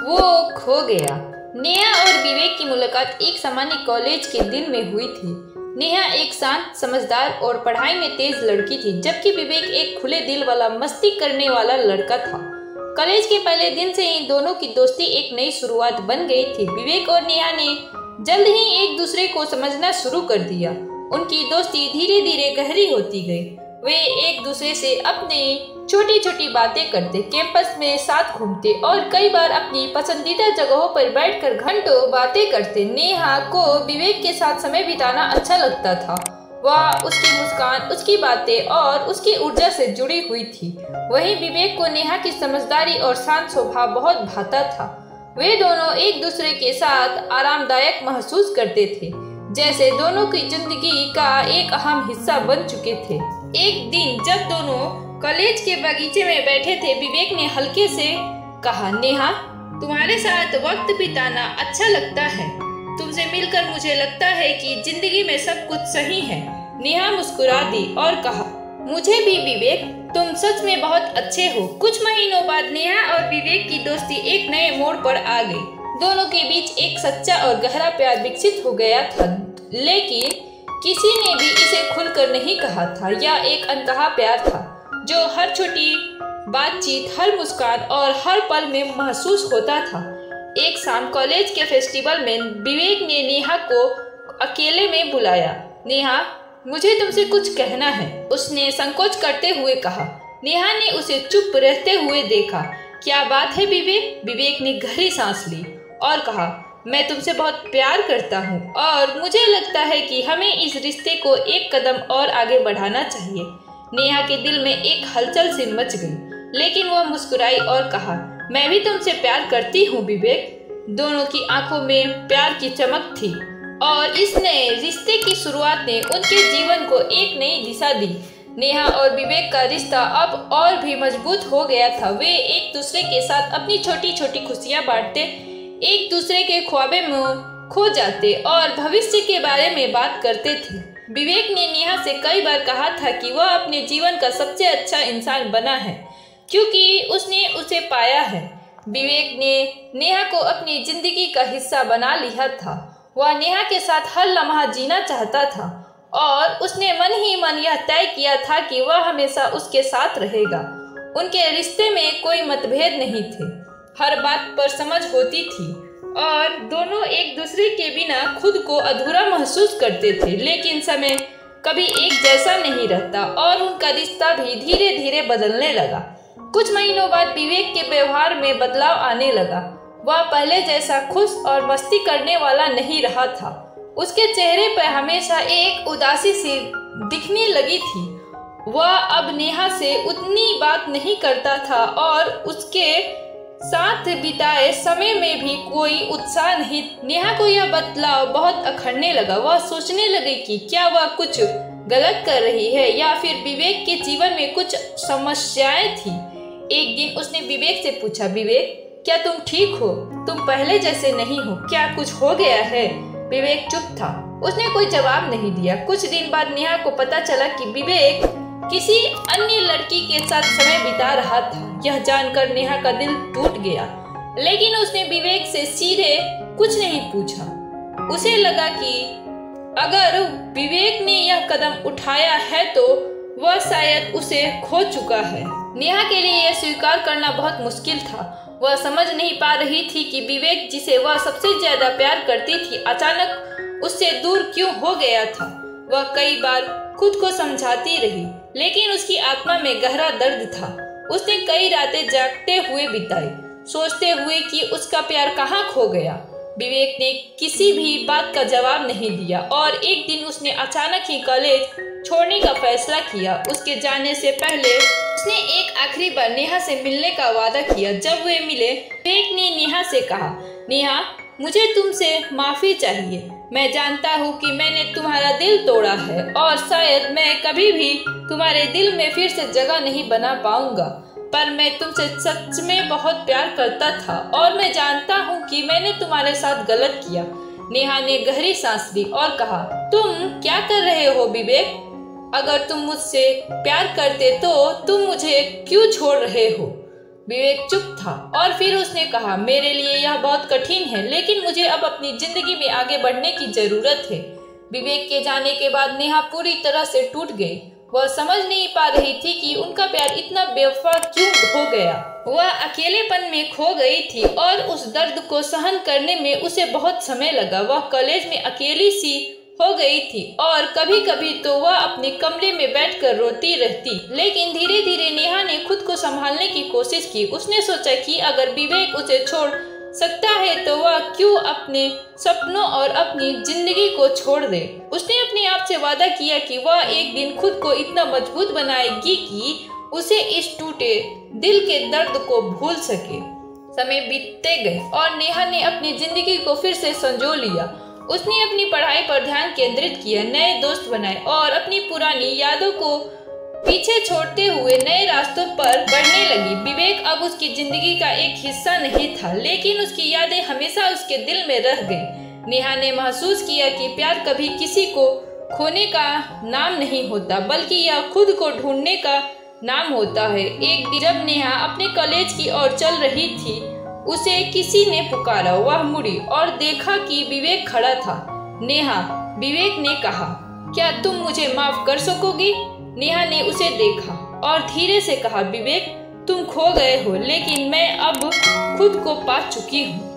वो खो गया। नेहा और विवेक की मुलाकात एक सामान्य कॉलेज के दिन में हुई थी। नेहा एक शांत, समझदार और पढ़ाई में तेज लड़की थी, जबकि विवेक एक खुले दिल वाला, मस्ती करने वाला लड़का था। कॉलेज के पहले दिन से ही दोनों की दोस्ती एक नई शुरुआत बन गई थी। विवेक और नेहा ने जल्द ही एक दूसरे को समझना शुरू कर दिया। उनकी दोस्ती धीरे धीरे गहरी होती गई। वे एक दूसरे से अपनी छोटी छोटी बातें करते, कैंपस में साथ घूमते और कई बार अपनी पसंदीदा जगहों पर बैठकर घंटों बातें करते। नेहा को विवेक के साथ समय बिताना अच्छा लगता था। वह उसकी मुस्कान, उसकी बातें और उसकी ऊर्जा से जुड़ी हुई थी। वहीं विवेक को नेहा की समझदारी और शांत स्वभाव बहुत भाता था। वे दोनों एक दूसरे के साथ आरामदायक महसूस करते थे, जैसे दोनों की जिंदगी का एक अहम हिस्सा बन चुके थे। एक दिन जब दोनों कॉलेज के बगीचे में बैठे थे, विवेक ने हल्के से कहा, नेहा, तुम्हारे साथ वक्त बिताना अच्छा लगता है। तुमसे मिलकर मुझे लगता है कि जिंदगी में सब कुछ सही है। नेहा मुस्कुरा दी और कहा, मुझे भी विवेक, तुम सच में बहुत अच्छे हो। कुछ महीनों बाद नेहा और विवेक की दोस्ती एक नए मोड़ पर आ गई। दोनों के बीच एक सच्चा और गहरा प्यार विकसित हो गया था, लेकिन किसी ने भी इसे खुलकर नहीं कहा था। यह एक अनकहा प्यार था, जो हर छोटी बातचीत, हर मुस्कान और हर पल में महसूस होता था। एक शाम कॉलेज के फेस्टिवल में विवेक ने नेहा को अकेले में बुलाया। नेहा, मुझे तुमसे कुछ कहना है, उसने संकोच करते हुए कहा। नेहा ने उसे चुप रहते हुए देखा। क्या बात है विवेक? विवेक ने गहरी सांस ली और कहा, मैं तुमसे बहुत प्यार करता हूँ और मुझे लगता है कि हमें इस रिश्ते को एक कदम और आगे बढ़ाना चाहिए। नेहा के दिल में एक हलचल सी मच गई, लेकिन वह मुस्कुराई और कहा, मैं भी तुमसे प्यार करती हूँ विवेक। दोनों की आंखों में प्यार की चमक थी और इस नए रिश्ते की शुरुआत ने उनके जीवन को एक नई दिशा दी। नेहा और विवेक का रिश्ता अब और भी मजबूत हो गया था। वे एक दूसरे के साथ अपनी छोटी छोटी खुशियां बांटते, एक दूसरे के ख्वाबों में खो जाते और भविष्य के बारे में बात करते थे। विवेक ने नेहा से कई बार कहा था कि वह अपने जीवन का सबसे अच्छा इंसान बना है, क्योंकि उसने उसे पाया है। विवेक ने नेहा को अपनी जिंदगी का हिस्सा बना लिया था। वह नेहा के साथ हर लम्हा जीना चाहता था और उसने मन ही मन यह तय किया था कि वह हमेशा उसके साथ रहेगा। उनके रिश्ते में कोई मतभेद नहीं थे, हर बात पर समझ होती थी और दोनों एक दूसरे के बिना खुद को अधूरा महसूस करते थे। लेकिन समय कभी एक जैसा नहीं रहता और उनका रिश्ता भी धीरे धीरे बदलने लगा। कुछ महीनों बाद विवेक के व्यवहार में बदलाव आने लगा। वह पहले जैसा खुश और मस्ती करने वाला नहीं रहा था। उसके चेहरे पर हमेशा एक उदासी सी दिखने लगी थी। वह अब नेहा से उतनी बात नहीं करता था और उसके साथ बिताए समय में भी कोई उत्साह नहीं। नेहा को यह बदलाव बहुत अखरने लगा। वह सोचने लगी कि क्या वह कुछ गलत कर रही है या फिर विवेक के जीवन में कुछ समस्याएं थी। एक दिन उसने विवेक से पूछा, विवेक, क्या तुम ठीक हो? तुम पहले जैसे नहीं हो, क्या कुछ हो गया है? विवेक चुप था, उसने कोई जवाब नहीं दिया। कुछ दिन बाद नेहा को पता चला कि विवेक किसी अन्य लड़की के साथ समय बिता रहा था। यह जानकर नेहा का दिल टूट गया, लेकिन उसने विवेक से सीधे कुछ नहीं पूछा। उसे लगा कि अगर विवेक ने यह कदम उठाया है तो वह शायद उसे खो चुका है। नेहा के लिए यह स्वीकार करना बहुत मुश्किल था। वह समझ नहीं पा रही थी कि विवेक, जिसे वह सबसे ज्यादा प्यार करती थी, अचानक उससे दूर क्यों हो गया था। वह कई बार खुद को समझाती रही, लेकिन उसकी आत्मा में गहरा दर्द था। उसने कई रातें जागते हुए बिताई, सोचते हुए कि उसका प्यार कहाँ खो गया। विवेक ने किसी भी बात का जवाब नहीं दिया और एक दिन उसने अचानक ही कॉलेज छोड़ने का फैसला किया। उसके जाने से पहले उसने एक आखिरी बार नेहा से मिलने का वादा किया। जब वे मिले, विवेक ने नेहा से कहा, नेहा, मुझे तुमसे माफी चाहिए। मैं जानता हूँ कि मैंने तुम्हारा दिल तोड़ा है और शायद मैं कभी भी तुम्हारे दिल में फिर से जगह नहीं बना पाऊंगा, पर मैं तुमसे सच में बहुत प्यार करता था और मैं जानता हूँ कि मैंने तुम्हारे साथ गलत किया। नेहा ने गहरी सांस ली और कहा, तुम क्या कर रहे हो विवेक? अगर तुम मुझसे प्यार करते तो तुम मुझे क्यों छोड़ रहे हो? विवेक चुप था और फिर उसने कहा, मेरे लिए यह बहुत कठिन है, लेकिन मुझे अब अपनी जिंदगी में आगे बढ़ने की जरूरत है। विवेक के जाने के बाद नेहा पूरी तरह से टूट गई। वह समझ नहीं पा रही थी कि उनका प्यार इतना बेवफा क्यों हो गया। वह अकेलेपन में खो गई थी और उस दर्द को सहन करने में उसे बहुत समय लगा। वह कॉलेज में अकेली सी हो गई थी और कभी कभी तो वह अपने कमरे में बैठकर रोती रहती। लेकिन धीरे धीरे नेहा ने खुद को संभालने की कोशिश की। उसने सोचा कि अगर विवेक उसे छोड़ सकता है तो वह क्यों अपने सपनों और अपनी जिंदगी को छोड़ दे। उसने अपने आप से वादा किया कि वह एक दिन खुद को इतना मजबूत बनाएगी कि उसे इस टूटे दिल के दर्द को भूल सके। समय बीतते गए और नेहा ने अपनी जिंदगी को फिर से संजो लिया। उसने अपनी पढ़ाई पर ध्यान केंद्रित किया, नए दोस्त बनाए और अपनी पुरानी यादों को पीछे छोड़ते हुए नए रास्तों पर बढ़ने लगी। विवेक अब उसकी जिंदगी का एक हिस्सा नहीं था, लेकिन उसकी यादें हमेशा उसके दिल में रह गईं। नेहा ने महसूस किया कि प्यार कभी किसी को खोने का नाम नहीं होता, बल्कि यह खुद को ढूंढने का नाम होता है। एक दिन जब नेहा अपने कॉलेज की ओर चल रही थी, उसे किसी ने पुकारा। वह मुड़ी और देखा कि विवेक खड़ा था। नेहा, विवेक ने कहा, क्या तुम मुझे माफ कर सकोगी? नेहा ने उसे देखा और धीरे से कहा, विवेक, तुम खो गए हो, लेकिन मैं अब खुद को पा चुकी हूँ।